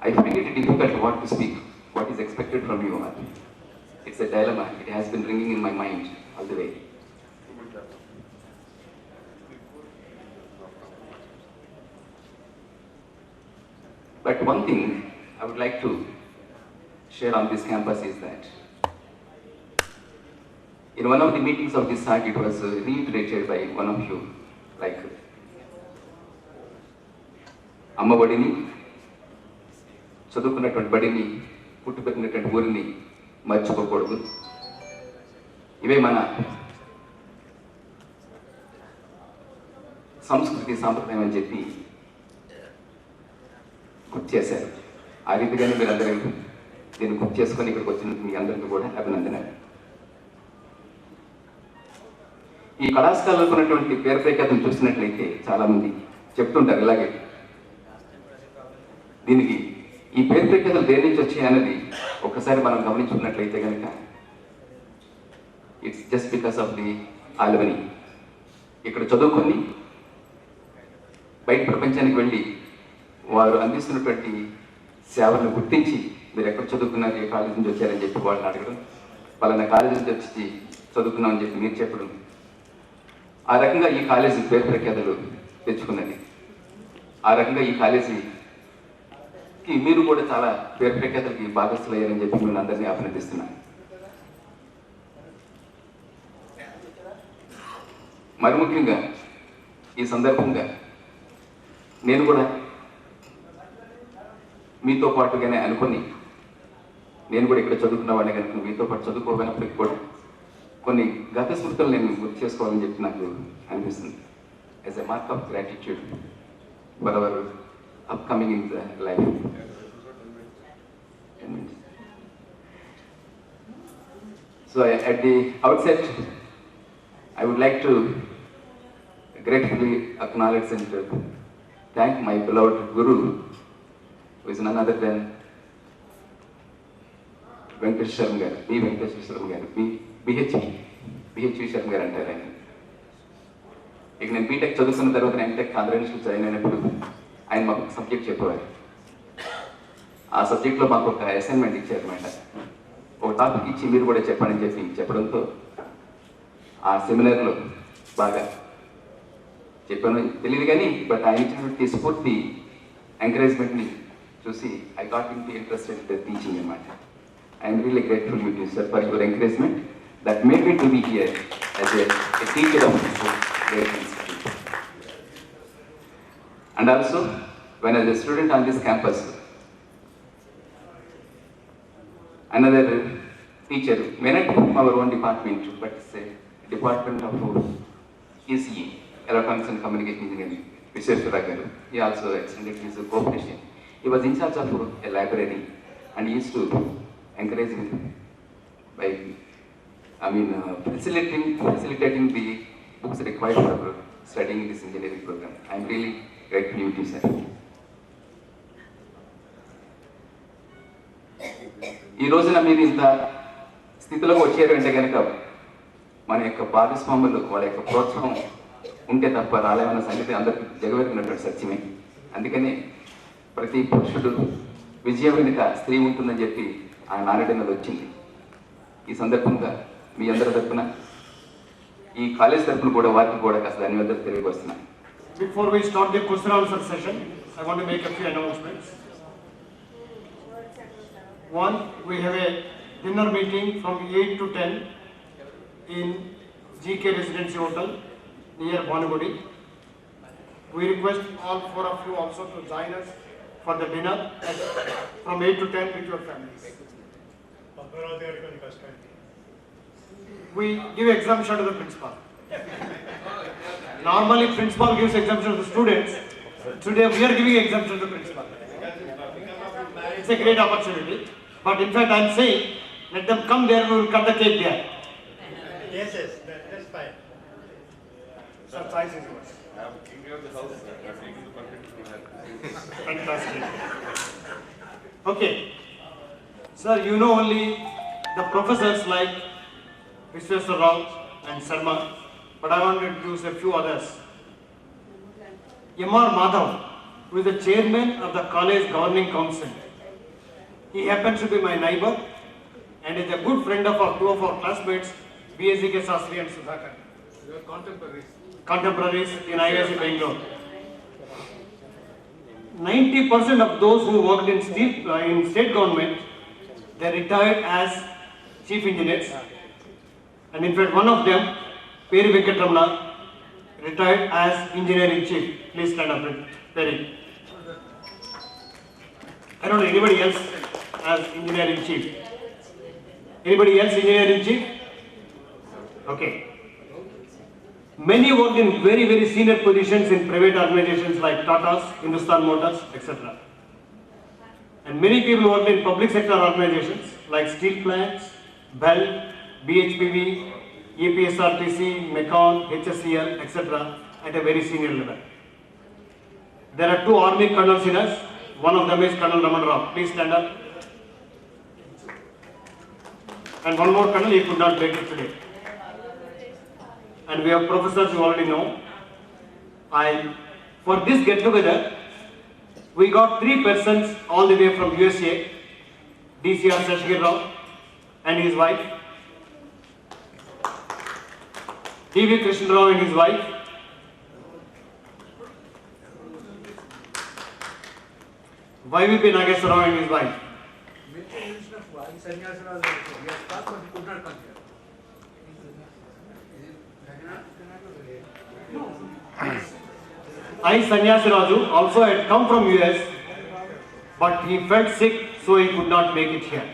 I find it difficult what to speak, what is expected from you all. It's a dilemma. It has been ringing in my mind all the way. But one thing I would like to share on this campus is that in one of the meetings of this site, it was reiterated by one of you, like, అమ్మ బడిని, చదువుకున్నటువంటి బడిని, పుట్టుపెట్టినటువంటి ఊరిని మర్చిపోకూడదు. ఇవే మన సంస్కృతి సాంప్రదాయం అని చెప్పి గుర్తు చేశారు. ఆ రీతిగానే మీరందరూ దీన్ని గుర్తు చేసుకొని ఇక్కడికి వచ్చిన మీ అందరికీ కూడా అభినందనలు. ఈ కళాశాలకు ఉన్నటువంటి పేరు ప్రఖ్యాతను చూసినట్లయితే చాలామంది చెప్తుంటారు ఇలాగే. దీనికి ఈ పేరు ప్రఖ్యాతలు దేని నుంచి వచ్చాయన్నది ఒక్కసారి మనం గమనించుకున్నట్లయితే కనుక it's just because of the Albany. ఇక్కడ చదువుకొని బయట ప్రపంచానికి వెళ్ళి వారు అందిస్తున్నటువంటి సేవలను గుర్తించి మీరు ఎక్కడ చదువుకున్నారు, ఏ కాలేజీ నుంచి వచ్చారని చెప్పి వాళ్ళని అడగడం, వాళ్ళని కాలేజీ నుంచి వచ్చి చదువుకున్నామని చెప్పి మీరు చెప్పడం, ఆ రకంగా ఈ కాలేజీ పేరు ప్రఖ్యాతలు తెచ్చుకున్నది. ఆ రకంగా ఈ కాలేజీకి మీరు కూడా చాలా పేరు ప్రఖ్యాతలకి భాగస్థులు అయ్యారని చెప్పి నేను అందరినీ అభినందిస్తున్నాను. మరి ముఖ్యంగా ఈ సందర్భంగా నేను కూడా మీతో పాటుగానే అనుకుని, నేను కూడా ఇక్కడ చదువుకున్నవాడిని కనుక మీతో పాటు చదువుకోనప్పటికీ కూడా కొన్ని గత స్మృతులు నేను గుర్తు చేసుకోవాలని చెప్పి నాకు అనిపిస్తుంది. As a mark of gratitude for hour upcoming in the life. So at the outset, I would like to gratefully acknowledge and thank my beloved Guru, who is none other than వెంకటేశ్వరం గారు, వెంకటేశ్వరం గారు, BHV Sharma గారు అంటారు ఆయన. ఇక నేను BTech చదువుకున్న తర్వాత MTech ఆంధ్రప్రదేశ్లో జాయిన్ అయినప్పుడు ఆయన మాకు ఒక సబ్జెక్ట్ చెప్పేవారు. ఆ సబ్జెక్ట్లో మాకు ఒక అసైన్మెంట్ ఇచ్చారన్నమాట. ఒక టాపిక్ ఇచ్చి మీరు కూడా చెప్పండి చెప్పి చెప్పడంతో ఆ సెమినార్లో బాగా చెప్పాను తెలియదు కానీ, బట్ ఆయన ఇచ్చినటువంటి స్ఫూర్తి ఎంకరేజ్మెంట్ని చూసి I got into interested teaching అన్నమాట. I'm really grateful to you sir for your encouragement that made me to be here as a teacher of this great institute. And also when as a student on this campus, another teacher, may not from our own department, but it's a department of ECE, Electronics and Communication Engineering, Visheshwara Garu. He also extended his cooperation. He was in charge of a library and he used to encourage me by, facilitating the books required for studying this engineering program. I am really grateful to you, sir. ఈ రోజున మీరు ఇంత స్థితిలోకి వచ్చారు అంటే కనుక మన యొక్క భాగస్వాములు వాళ్ళ యొక్క ప్రోత్సాహం ఉంటే తప్ప రాలేమన్న సంగతి అందరికీ జగవేరుకున్నటువంటి సత్యమే. అందుకని ప్రతి పురుషుడు విజయం వెనుక స్త్రీ ఉంటుందని చెప్పి ఆయన నానడన్నది వచ్చింది. ఈ సందర్భంగా మీ అందరి తరఫున ఈ కాలేజ్ తరఫున కూడా వారికి కూడా కాస్త ధన్యవాదాలు తెలియవస్తున్నాను. Before we start the question answer session, I want to make a few announcements. One, we have a dinner meeting from 8 to 10 in GK Residency Hotel near Banagudi. We request all four of you also to join us for the dinner from 8 to 10 with your families. We give exemption to the principal. Normally principal gives exemption to the students. Today we are giving exemption to the principal. It's a great opportunity. But in fact, I am saying, let them come there, we will cut the cake there. Yes, that's fine. Sir, choice is yours. I am king of the house, I am taking the content. Fantastic. Okay. Sir, you know only the professors like Vishweshwar Rao and Sharma, but I want to introduce a few others. M.R. Madhav, who is the chairman of the college governing council. He happens to be my neighbor and is a good friend of two of our classmates, BSK Sastry and Sudhakar. You are contemporaries. Contemporaries in IISc Bangalore. 90% of those who worked in state government, they retired as chief engineers. And in fact, one of them, Peri Venkatramana, retired as engineering chief. Please stand up, Peri. I don't know anybody else as engineering chief. Anybody else engineering chief? Okay. Many worked in very, very senior positions in private organizations like Tata's, Hindustan Motors, etc. And many people worked in public sector organizations like steel plants, BEL, BHPV, EPSRTC, Mecon, HSCL, etc. at a very senior level. There are two army colonels in us. One of them is Colonel Raman Rao. Please stand up. And one more colonel, he could not make it today. And we have professors you already know. For this get together, we got 3 persons all the way from USA, DCR Shashgir Rao and his wife, DV Krishna Rao and his wife, YVP Nageswara Rao and his wife. I Sanyasi Raju also had come from US, but he felt sick, so he could not make it here.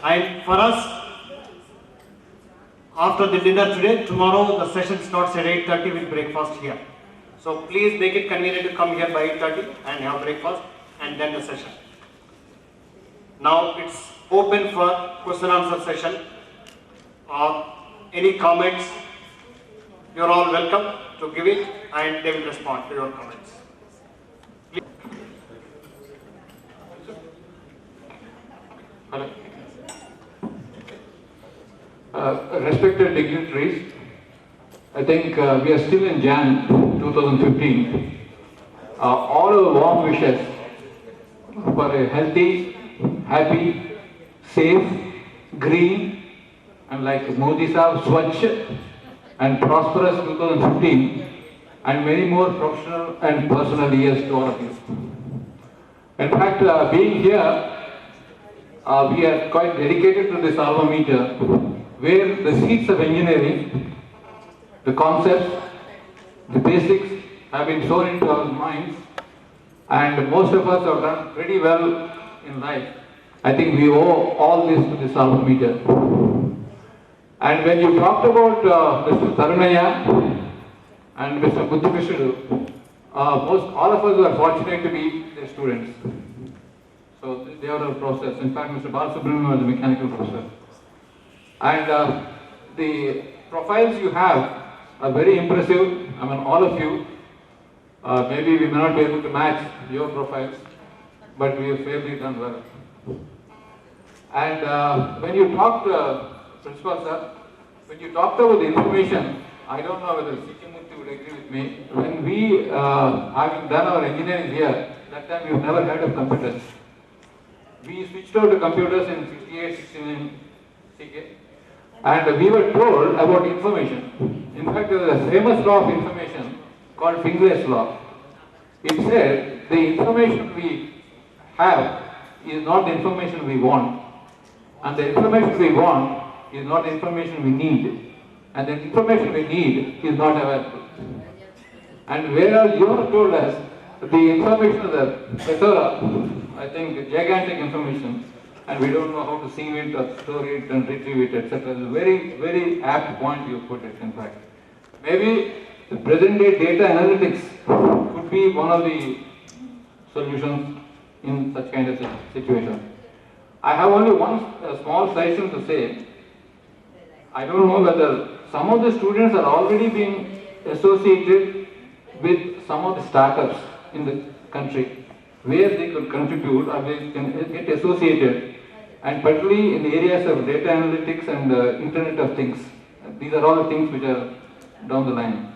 And for us, after the dinner today, tomorrow the session starts at 8:30 with breakfast here. So please make it convenient to come here by 8:30 and have breakfast and then the session. Now it's open for question answer session. Any comments, you're all welcome to give it and they will respond to your comments. Hello. Respected dignitaries, I think we are still in Jan 2015. All our warm wishes for a healthy, happy, safe, green, and like Modi Sahab, Swachh and prosperous 2015, and many more professional and personal years to all of you. In fact, being here, we are quite dedicated to this alma mater, where the seeds of engineering, the concepts, the basics have been sown into our minds, and most of us have done pretty well in life. I think we owe all this to this alma mater. And when you talked about Mr. Tarunaya and Mr. Buddhivishnu, all of us were fortunate to be their students. So they are our process. In fact, Mr. Balasubramanian was a mechanical professor. And the profiles you have are very impressive. I mean, all of you. Maybe we may not be able to match your profiles, but we have fairly done well. And when you talked, Principal Sir, when you talked about the information, I don't know whether Sikimurti would agree with me. When we, having done our engineering here, that time we've never heard of computers. We switched over to computers in 68, 69 CK, and we were told about information. In fact, there is a famous law of information called Finlay's law. It said the information we have is not the information we want, and the information we want is not the information we need, and the information we need is not available. And whereas you have told us the information is a plethora, I think gigantic information, and we don't know how to sieve it or store it and retrieve it, etc. It's a very, very apt point you put it, in fact. Maybe the present day data analytics could be one of the solutions in such kind of situation. I have only one small suggestion to say. I don't know whether some of the students are already being associated with some of the startups in the country, where they could contribute or they can get associated, and particularly in the areas of data analytics and Internet of Things. These are all the things which are down the line.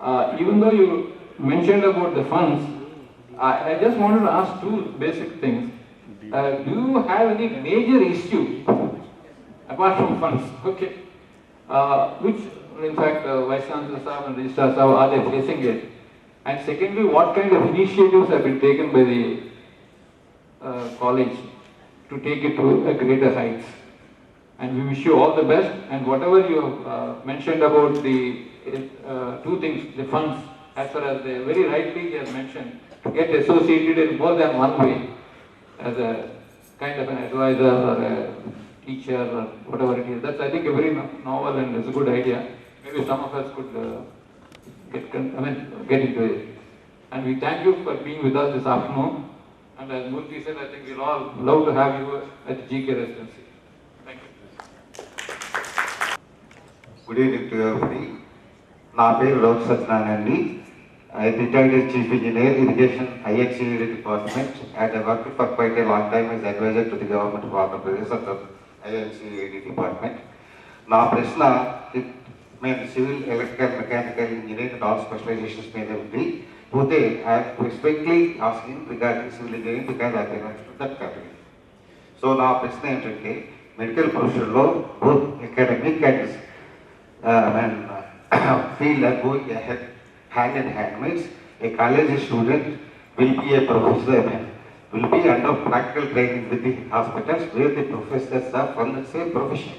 Even though you mentioned about the funds, I just wanted to ask two basic things. Do you have any major issue apart from funds? Okay. Which, in fact, Vice Chancellor Sahab and Registrar Sahab, are they facing it? And secondly, what kind of initiatives have been taken by the college to take it to a greater heights? And we wish you all the best. And whatever you have mentioned about the two things, the funds, as far as the very rightly he has mentioned, to get associated in more than one way, as a kind of an advisor or a teacher or whatever it is. That's, I think, a very novel and it's a good idea. Maybe some of us could get into it. And we thank you for being with us this afternoon. And as Murthy said, I think we'll all love to have you at the GK residency. Thank you. Good evening to everybody. Na peru Lok Satyanarayana. I retired as Chief Engineer, Irrigation, IHCD Department, and I worked for quite a long time as advisor to the Government of Andhra Pradesh of the IHCD Department. Now, Prashna, civil, electrical, mechanical, engineering, and all specializations may have been. Both I am specifically asking regarding civil engineering because I belong to that category. So now, Prashna, medical profession law, both academic and field are going ahead. Hand in hand means a college student will be a professor, will be under practical training with the hospitals where the professors are from the same profession.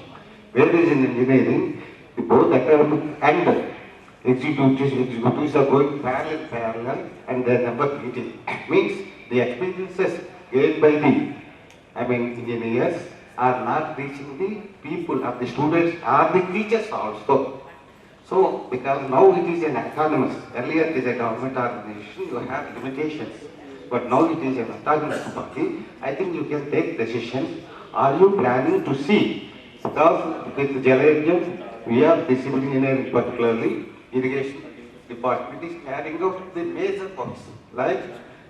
Whereas in engineering, both academic and executives are going parallel and they are never meeting. Means the experiences gained by the engineers are not reaching the people or the students or the teachers also. So, because now it is an autonomous, earlier it is a government organization, you have limitations, but now it is an autonomous body. I think you can take decisions. Are you planning to see, because with JNTU, we have the civil engineering, particularly irrigation department is carrying out the major works, like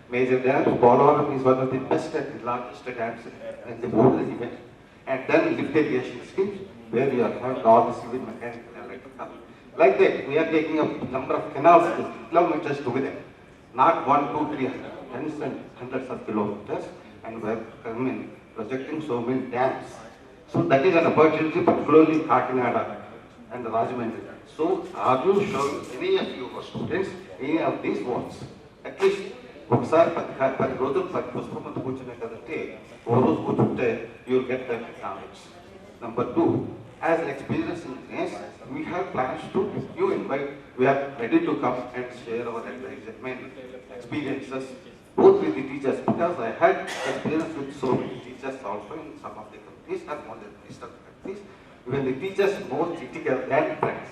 major dams. Polavaram is one of the best and the largest dams in the world event. And then lift irrigation schemes, where you are having all the civil, mechanical, electrical. Like that, we are taking a number of canals, kilometers together, not 1, 2, 3, tens and hundreds of kilometers, and we are projecting so many dams. So that is an opportunity, particularly in Kakinada and the Rajahmundry. So are you showing any of your students any of these works? At least, ఒకసారి 10 రోజులు 10 పుస్తకం కూర్చునే కదంటే ఓ రోజు కూర్చుంటే you will get that knowledge. Number 2, as experienced engineers, we have plans to, you invite, we are ready to come and share our experiences, both with the teachers, because I had experience with so many teachers also in some of the countries, and more than eastern countries, when the teachers more critical than friends.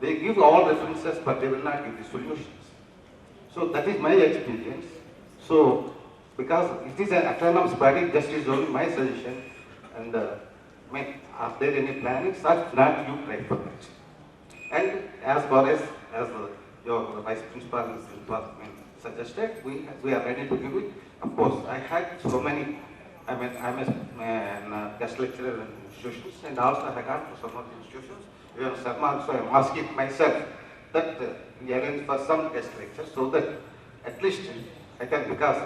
They give all references, but they will not give the solutions. So that is my experience. So, because it is an autonomous body, just is only my suggestion, and are there any planning? Such not you try for that. And as far as your vice principal suggested, we are ready to give it. Of course, I had so many. I'm a guest lecturer in institutions, and also I got to some of the institutions. Even Sarma, so I'm asking myself that we arrange for some guest lectures so that at least I can, because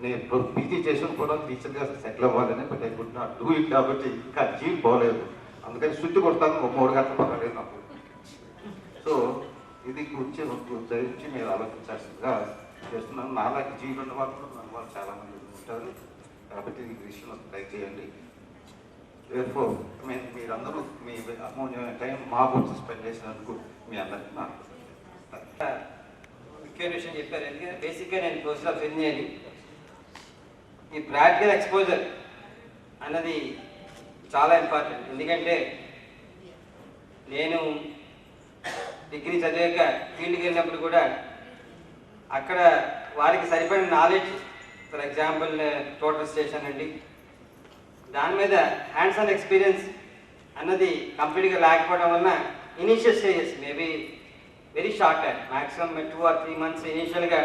నేను PG చేసిన కూడా టీచర్గా settle అవ్వాలని, but I could not do it, కాబట్టి ఇంకా జీవి పోలేదు. అందుకని సుట్టి కొడతాను, 3 గంటలు పర్వాలేదు నాకు. సో ఇది గురించి మీరు ఆలోచించాల్సిందిగా చేస్తున్నాను. నాలాంటి జీవులు ఉన్న వాళ్ళు వాళ్ళు చాలామంది ఉంటారు, కాబట్టి ఈ విషయంలో ట్రై చేయండి. మీరందరూ మీ అమూల్యమైన టైం మా గురించి స్పెండ్ చేసినందుకు మీ అందరికీ నాకు ముఖ్యమైన విషయం చెప్పారు. ఎందుకంటే బేసిక్గా నేను ప్రొఫెసర్ ఆఫ్ ఇంజనీరింగ్, ఈ ప్రాక్టికల్ ఎక్స్పోజర్ అన్నది చాలా ఇంపార్టెంట్. ఎందుకంటే నేను డిగ్రీ చదివాక ఫీల్డ్కి వెళ్ళినప్పుడు కూడా అక్కడ వారికి సరిపడిన knowledge, for example total station అండి, దాని మీద హ్యాండ్స్ ఆన్ ఎక్స్పీరియన్స్ అన్నది కంప్లీట్గా లేకపోవడం వలన initial stages maybe very short time, maximum 2 or 3 months ఇనీషియల్గా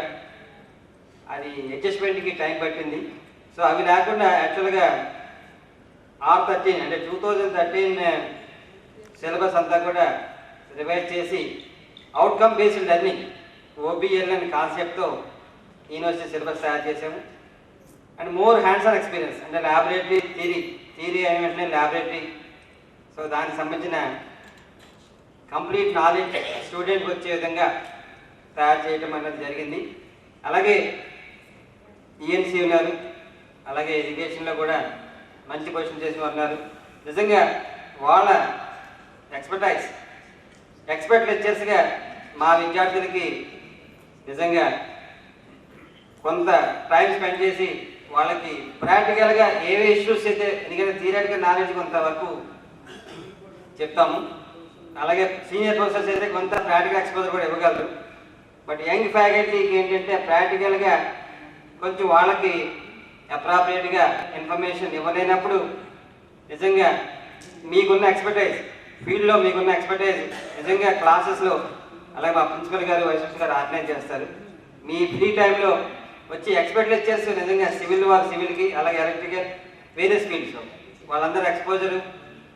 అది అడ్జస్ట్మెంట్కి టైం పట్టింది. సో అవి లేకుండా యాక్చువల్గా R13 అంటే 2013 సిలబస్ అంతా కూడా రివైజ్ చేసి అవుట్కమ్ బేస్డ్ లెర్నింగ్ ఓబిఎల్ అనే కాన్సెప్ట్తో యూనివర్సిటీ సిలబస్ తయారు చేసాము. And more hands on experience అంటే ల్యాబొరేటరీ థియరీ అయిన వెంటనే ల్యాబొరేటరీ. సో దానికి సంబంధించిన కంప్లీట్ నాలెడ్జ్ స్టూడెంట్కి వచ్చే విధంగా తయారు చేయడం అనేది జరిగింది. అలాగే ఈఎన్సీ ఉన్నారు, అలాగే ఎడ్యుకేషన్లో కూడా మంచి పొజిషన్ చేసిన వారు ఉన్నారు. నిజంగా వాళ్ళ ఎక్స్పర్ట్ లెక్చర్స్గా మా విద్యార్థులకి నిజంగా కొంత టైం స్పెండ్ చేసి వాళ్ళకి ప్రాక్టికల్గా ఏవే ఇష్యూస్ అయితే, ఎందుకంటే థియరిటికల్ నాలెడ్జ్ కొంతవరకు చెప్తాము, అలాగే సీనియర్ ప్రొఫెసర్స్ అయితే కొంత ప్రాక్టికల్ ఎక్స్పోజర్ కూడా ఇవ్వగలరు. బట్ యంగ్ ఫ్యాకల్టీకి ఏంటంటే ప్రాక్టికల్గా కొంచెం వాళ్ళకి అప్రాప్రియేట్గా ఇన్ఫర్మేషన్ ఇవ్వలేనప్పుడు నిజంగా మీకున్న ఎక్స్పర్టైజ్ ఫీల్డ్లో మీకున్న ఎక్స్పర్టైజ్ నిజంగా క్లాసెస్లో అలాగే మా ప్రిన్సిపల్ గారు వైస్ ప్రిన్సిపల్ గారు ఆర్గనైజ్ చేస్తారు. మీ ఫ్రీ టైంలో వచ్చి ఎక్స్పర్ట్ లెక్చర్స్ నిజంగా సివిల్కి అలాగే ఎలక్ట్రికల్ వేరియస్ ఫీల్డ్స్లో వాళ్ళందరూ ఎక్స్పోజరు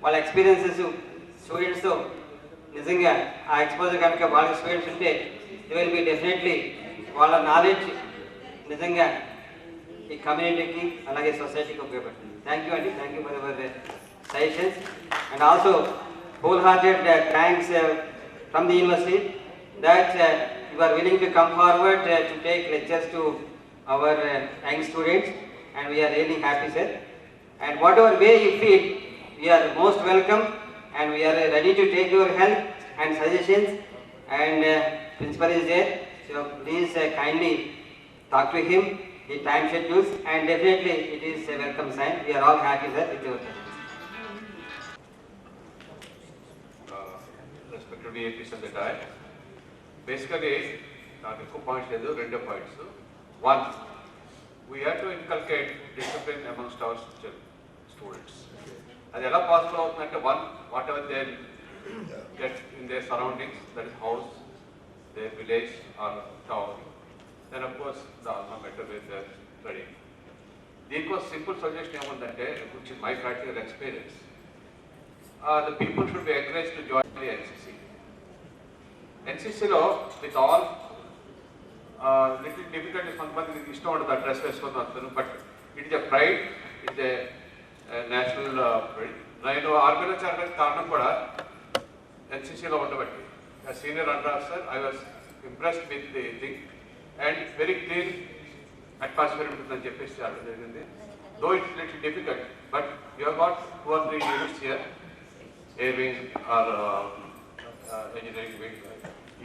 వాళ్ళ ఎక్స్పీరియన్సెస్ స్టూడెంట్స్తో నిజంగా ఆ ఎక్స్పోజర్ కనుక వాళ్ళకి స్టూడెంట్స్ ఉంటే దే విల్ బి డెఫినెట్లీ వాళ్ళ నాలెడ్జ్ నిజంగా ఈ కమ్యూనిటీకి అలాగే సొసైటీకి ఉపయోగపడుతుంది. థ్యాంక్ యూ అండి, thank you for your suggestions and also whole hearted thanks from the university that you are willing to come forward to take lectures to our young students, and we are really happy, sir. And whatever way you feel, we are most welcome, and we are ready to take your help and suggestions. And principal is there, so please kindly talk to him, the time schedules, and definitely it is a welcome sign. We are all happy, sir, with your presence. Respected VIPs of the diet. Basically, not a points, two points. One, we have to inculcate discipline amongst our students. As is possible, one, whatever they get in their surroundings, that is house, their village or town, then of course the alma mater where they are studying. The simple suggestion, which is my practical experience, the people should be encouraged to join the NCC. NCCలో with all little difficulties కొంతమందికి ఇష్టం ఉంటుంది dress వేసుకొని వస్తాను, but it is a pride, it a national pride. నేను ఆర్మీలో చేరడానికి కారణం కూడా ఎన్సీసీలో ఉండబట్టి. Senior under officer I was impressed with the thing and very clean atmosphere ఉంటుందని చెప్పేసి చేరడం జరిగింది. Though it's little difficult, but you have got 2 or 3 units here, air wing or engineering wing,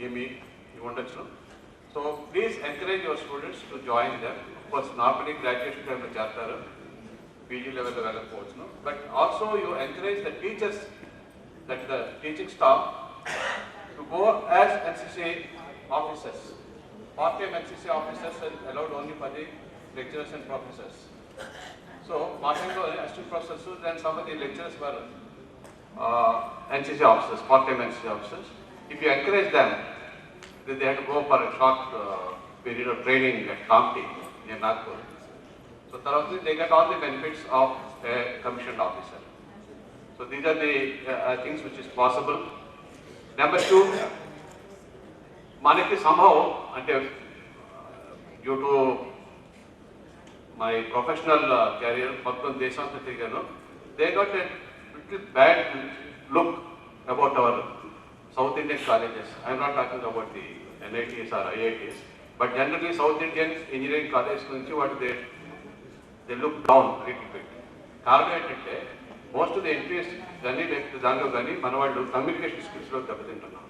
EME, you ఉండొచ్చు. So please encourage your students to join them. Of course, normally graduation time లో చేస్తారు, PG level వెళ్ళకపోవచ్చును, but also you encourage the teachers, that the teaching staff to go as NCC officers. Part-time NCC officers are allowed only for the lecturers and professors. So part-time assistant professors, then some of the lecturers were NCC officers, part-time NCC officers. If you encourage them, then they have to go for a short period of training at Kamti near Nagpur. So thoroughly they get all the benefits of a commissioned officer. So these are the things which is possible. Number 2, manaki somehow, due to my professional career, మొత్తం దేశంతో తిరిగాను, they got a little bad look about our South Indian colleges. I am not talking about the NITs or IITs, but generally South Indian engineering colleges nunchi what they look down a little bit. కారణం ఏంటంటే most of the entries కానీ లేకపోతే దానిలో కానీ మన వాళ్ళు communication స్కిల్స్లో దెబ్బతింటున్నాం.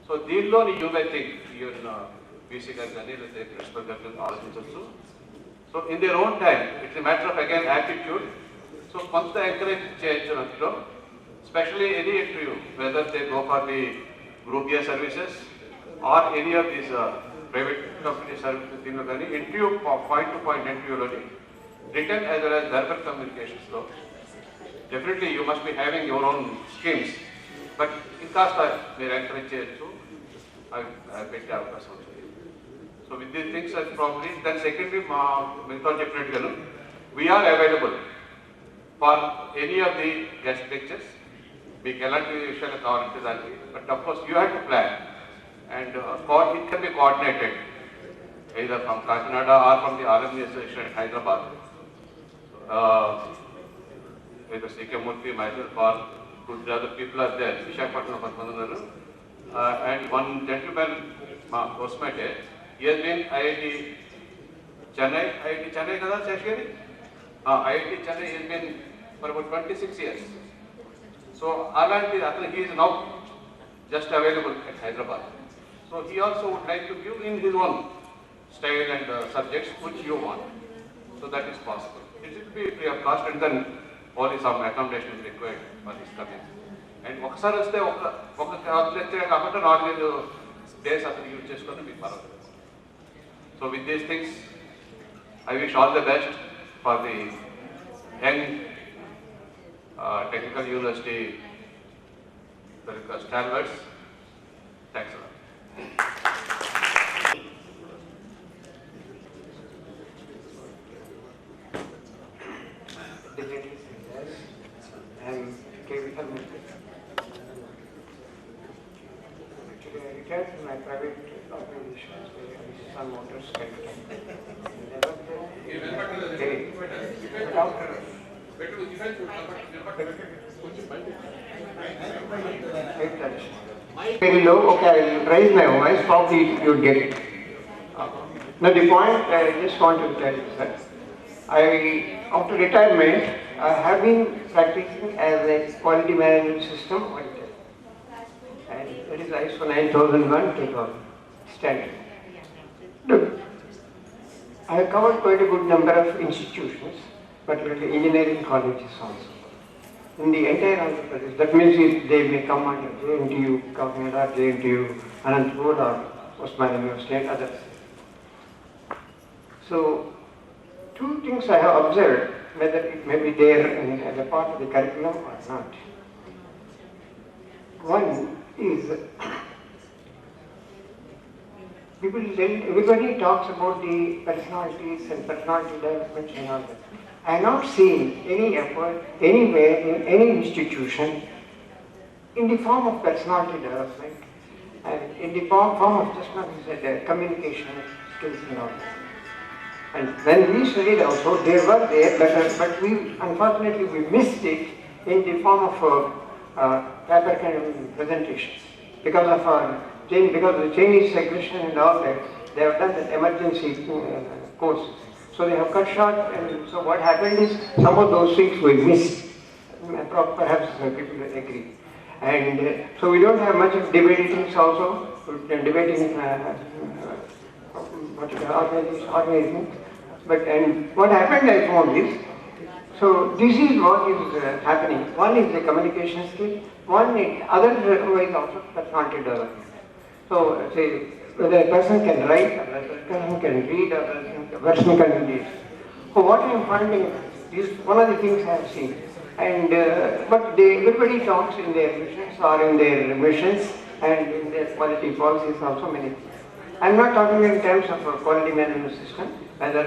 So దీనిలో you my think even BC గారు కానీ లేకపోతే ప్రిన్సిపల్ గారు కానీ ఆలోచించవచ్చు. So in their own time it's a matter of again attitude. So కొంత ఎంకరేజ్ చేయొచ్చు దాంట్లో, especially any interview, whether they go for the group A services or any of these private company services, interview point to point interview written as well as verbal communications. So definitely you must be having your own schemes, but in cast may encourage to I bet avakasam. So with these things probably then secondly we are available for any of the guest lectures. మీకు ఎలాంటి విషయాలు కావాలంటే దానికి, but of course you have to plan and it can be coordinated either from Kakinada or from the Alumni Association at Hyderabad. Either C.K. Murthy, myself, or two other people are there. Vishakhapatnam, and one gentleman, postmate, he has been IIT Chennai, kada Shashgiri? IIT Chennai, he has been for about 26 years. So, he is now just available at Hyderabad. So, he also would like to give in his own style and subjects which you want. So, that is possible. It will be free of cost, and then only some accommodation is required for this coming. And ఒకసారి వస్తే ఒక lecture కాకుండా 4-5 days అతను use చేసుకొని మీకు పర్వాలేదు. So with these things, I wish all the best for the young technical university stalwarts. Thanks a lot. I retired from my private organizations, some motors very low. Okay, I will raise my voice, probably you would get it. Now the point I just want to tell you, sir, after retirement, I have been practicing as a quality management system auditor, and that is ISO 9001-2000 standard. Look, I have covered quite a good number of institutions, particularly engineering colleges also. In the entire Andhra Pradesh, that means they may come under JNTU Kakinada, JNTU Anantapur, or Osmania University and others. So, two things I have observed, whether it may be there as a part of the curriculum or not. One is, everybody talks about the personalities and personality development and all that. I have not seen any effort anywhere in any institution in the form of personality development and in the form of just not communication skills and all that. And when we studied also, they were there, but we unfortunately we missed it in the form of paper kind of presentations because of because of the Chinese aggression and all that. They have done that emergency course. So they have cut short, and so what happened is some of those things were missed. Perhaps people will agree. And so we don't have much of debating also, debating organizing. And what happened I found is, so this is what is happening. One is the communication skill, one is other ways also personality development. So say whether a person can write, or a person can read, or a person can do this. So what I am finding is one of the things I have seen. And but everybody talks in their missions or in their missions and in their quality policies also many things. I am not talking in terms of a quality management system, whether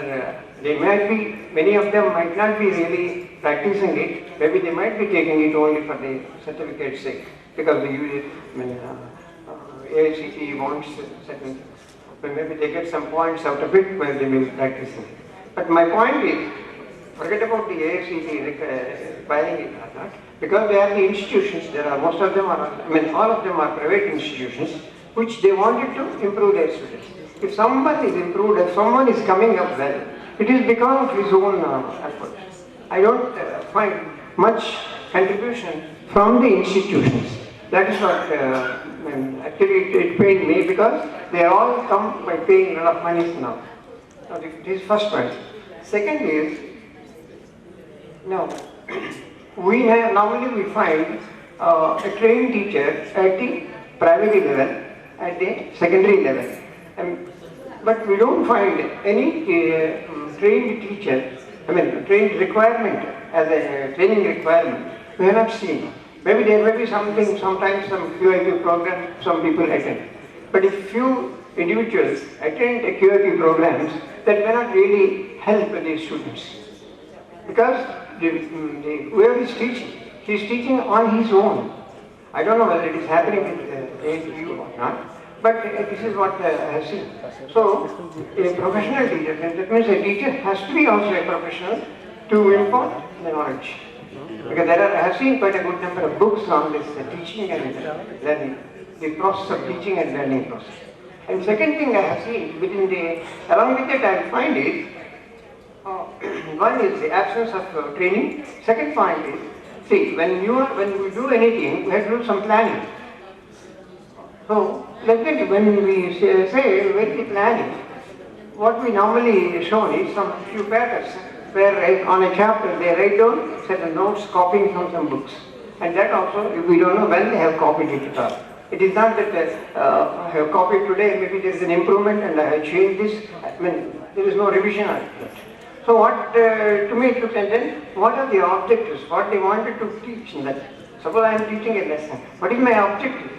they might be, many of them might not be really practicing it, maybe they might be taking it only for the certificate's sake, because the AICT wants certain things. But maybe they get some points out of it where they will be practicing it. But my point is, forget about the AICT buying it or not, because they are the institutions, most of them are, all of them are private institutions, which they wanted to improve their students. If someone is improved, if someone is coming up well, it is because of his own efforts. I don't find much contribution from the institutions. That is what actually it paid me, because they all come by paying a lot of money now. This is first point. Second is, now normally we find a trained teacher at the primary level, at the secondary level. But we don't find any trained teacher, trained requirement as a training requirement. We have not seen. Maybe there may be something, sometimes some QIP program some people attend. But if few individuals attend a QIP programs, that may not really help the students. Because whoever is teaching, he is teaching on his own. I don't know whether it is happening with ANTU or not. But this is what I have seen. So, a professional teacher, that means a teacher has to be also a professional to impart the knowledge. Because I have seen quite a good number of books on this teaching and learning, the process of teaching and learning process. And second thing I have seen along with that I find is, one is the absence of training. Second point is, see, when we do anything, we have to do some planning. So, when we say with the planning, what we normally show is some few patterns where on a chapter they write down certain notes copying from some books. And that also, we don't know when they have copied it at all. It is not that I have copied today, maybe there is an improvement and I have changed this. I mean, there is no revision on it. So what, to me, to then, what are the objectives? What they wanted to teach in that? Suppose I am teaching a lesson. What is my objective?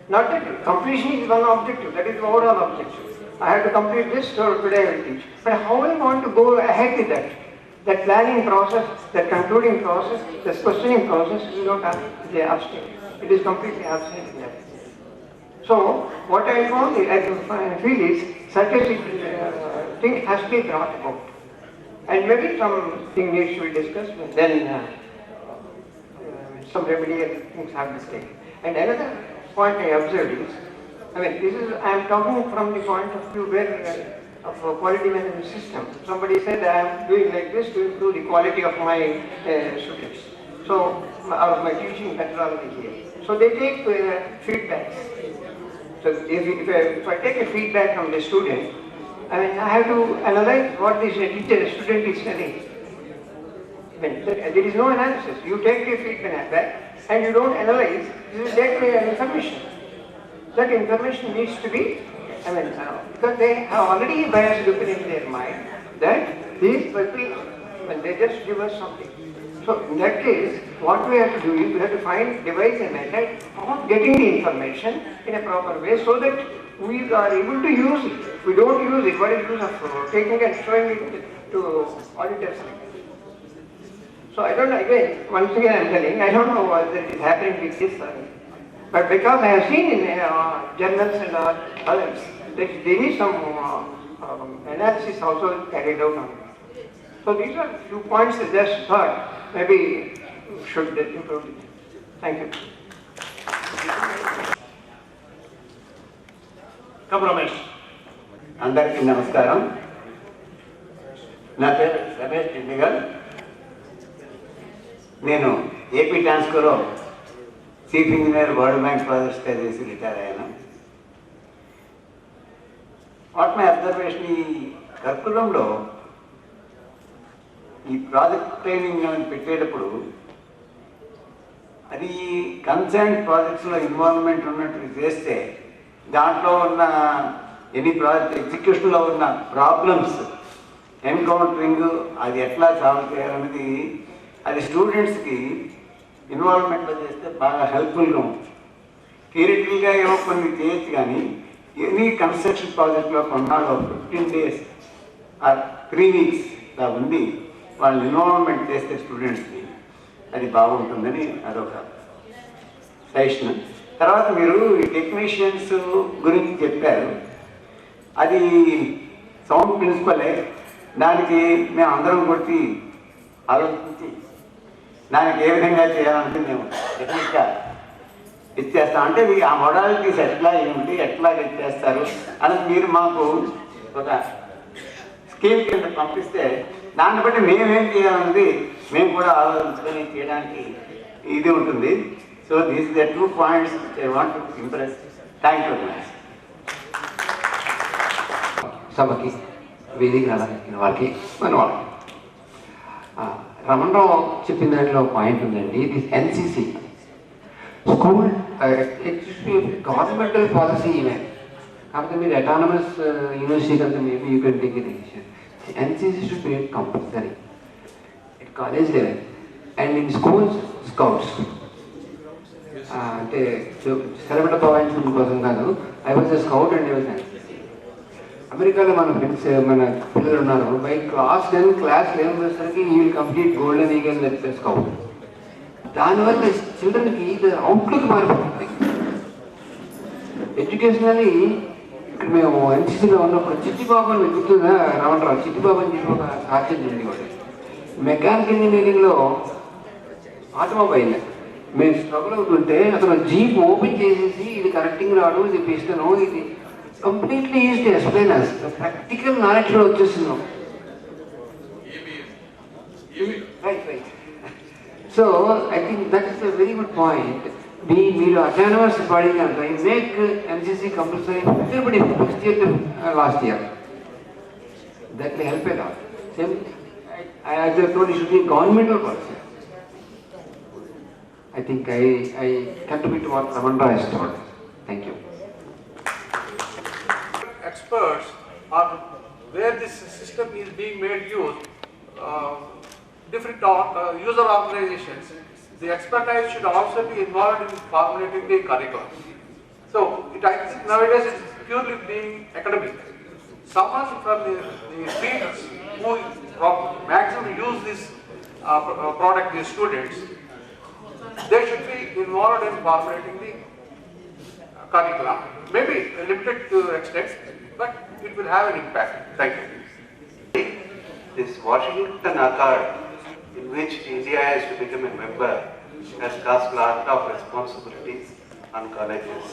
Not that completion is one objective, that is the overall objective. I have to complete this, so today I will teach. But how I want to go ahead with that? That planning process, that concluding process, the questioning process, we don't have, they are absent. It is completely absent in that. So, what I found, I feel is, such a thing has to be brought about. And maybe something needs to be discussed, but then some remedial things have to be taken. And another point I observed is, I am talking from the point of view where of a quality management system. Somebody said I am doing like this to improve the quality of my students. So, of my teaching methodology here. So they take feedbacks. So if I take a feedback from the student, I have to analyze what this student is telling. There is no analysis. You take the feedback and you don't analyze. This is that information. That information needs to be, because they have already biased opinion in their mind that these people, when they just give us something. So in that case, what we have to do is we have to devise a method of getting the information in a proper way so that we are able to use it. We don't use it. What is the use of taking and showing it to auditors? So I don't know, again, once again I am telling, I don't know whether it is happening with this but because I have seen in journals and others, there is some analysis also carried out on it. So these are few points that I just thought maybe should improve it. Thank you. Come Ramesh. అందరికీ నమస్కారం. నా పేరు రమేష్ టిండిగల్. నేను AP ట్రాన్స్కోలో chief engineer world bank ప్రాజెక్ట్స్గా చేసి retire అయ్యాను. What my observation, ఈ కర్కులంలో ఈ ప్రాజెక్ట్ ట్రైనింగ్ అని పెట్టేటప్పుడు అది కన్సర్న్ ప్రాజెక్ట్స్లో ఇన్వాల్వ్మెంట్ ఉన్నట్టు చేస్తే దాంట్లో ఉన్న ఎనీ ప్రాజెక్ట్ ఎగ్జిక్యూషన్లో ఉన్న ప్రాబ్లమ్స్ ఎన్కౌంటరింగ్ అది ఎట్లా సాల్వ్ చేయాలనేది అది స్టూడెంట్స్కి ఇన్వాల్వ్మెంట్లో చేస్తే బాగా హెల్ప్ఫుల్గా ఉంటుంది. థియరిటికల్గా ఏమో కొన్ని చేయొచ్చు, కానీ ఎనీ కన్స్ట్రక్షన్ ప్రాజెక్ట్లో కొన్నాళ్ళు 15 days ఆర్ 3 weeks ఇలా ఉండి వాళ్ళు ఇన్వాల్వ్మెంట్ చేస్తే స్టూడెంట్స్కి అది బాగుంటుందని అదొక సజెషన్. తర్వాత మీరు ఈ టెక్నీషియన్స్ గురించి చెప్పారు, అది సౌండ్ ప్రిన్సిపలే. దానికి మేము అందరం కొట్టి ఆలోచించి దానికి ఏ విధంగా చేయాలంటే మేము టెక్నిక్గా ఇచ్చేస్తాం. అంటే ఆ మోడాలిటీస్ ఎట్లా ఏమిటి, ఎట్లా చేస్తారు అని మీరు మాకు ఒక స్కీమ్ కింద పంపిస్తే దాన్ని బట్టి మేమేం చేయాలన్నది మేము కూడా ఆలోచించుకొని చేయడానికి ఇది ఉంటుంది. So these the 2 points I want to impress. Thank you very much. సభకి వేదిక రాసిన వారికి మన వాళ్ళు రమణరావు చెప్పిన దాంట్లో పాయింట్ ఉందండి. This NCC school governmental policy even కాకపోతే మీరు అటానమస్ యూనివర్సిటీ కంటే maybe you can take it decision. NCC should be compulsory at college level and in schools scouts. అంటే సెలబ్రిటీ పవాయించడం కోసం కాదు. I was a scout and I was NCC. అమెరికాలో మన friends మన పిల్లలు ఉన్నారు, బై క్లాస్ 10 క్లాస్ 11 వచ్చేసరికి ఈ will complete golden eagle lectures కావు. దానివల్ల చిల్డ్రన్కి ఇది అవుట్లుక్ మారిపోతుంది. ఎడ్యుకేషనల్లీ ఇక్కడ మేము ఎన్సీసీలో ఉన్నప్పుడు చిట్టిబాబు అని గుర్తుందా రామంటారు, చిట్టిబాబు అని చెప్పి ఒక సాధ్యం ఉండేవాడు. మెకానికల్ ఇంజనీరింగ్లో ఆటోమొబైల్ మేము స్ట్రగుల్ అవుతుంటే అతను జీప్ ఓపెన్ చేసేసి ఇది కరెక్టింగ్ రాడు, ఇది పిస్టను, ఇది completely is to explain us practical knowledge కూడా వచ్చేస్తున్నాం. Right. So I think that is a very good point. మీరు అటానమస్ బాడీ కనుక you make NCC compulsory everybody next year to last year. That will help a lot. Same, as I told you, should be governmental policy. I think I contribute to what Ramandra has told. Thank you. Experts are where this system is being made use, different user organizations, the expertise should also be involved in formulating the curriculum. So, I think nowadays it's purely being academic. Someone from the fields who maximum use this product, these students, they should be involved in formulating the curriculum. Maybe limited to extent, but it will have an impact. Thank you. This Washington Accord, in which India has to become a member, has cast a lot of responsibilities on colleges.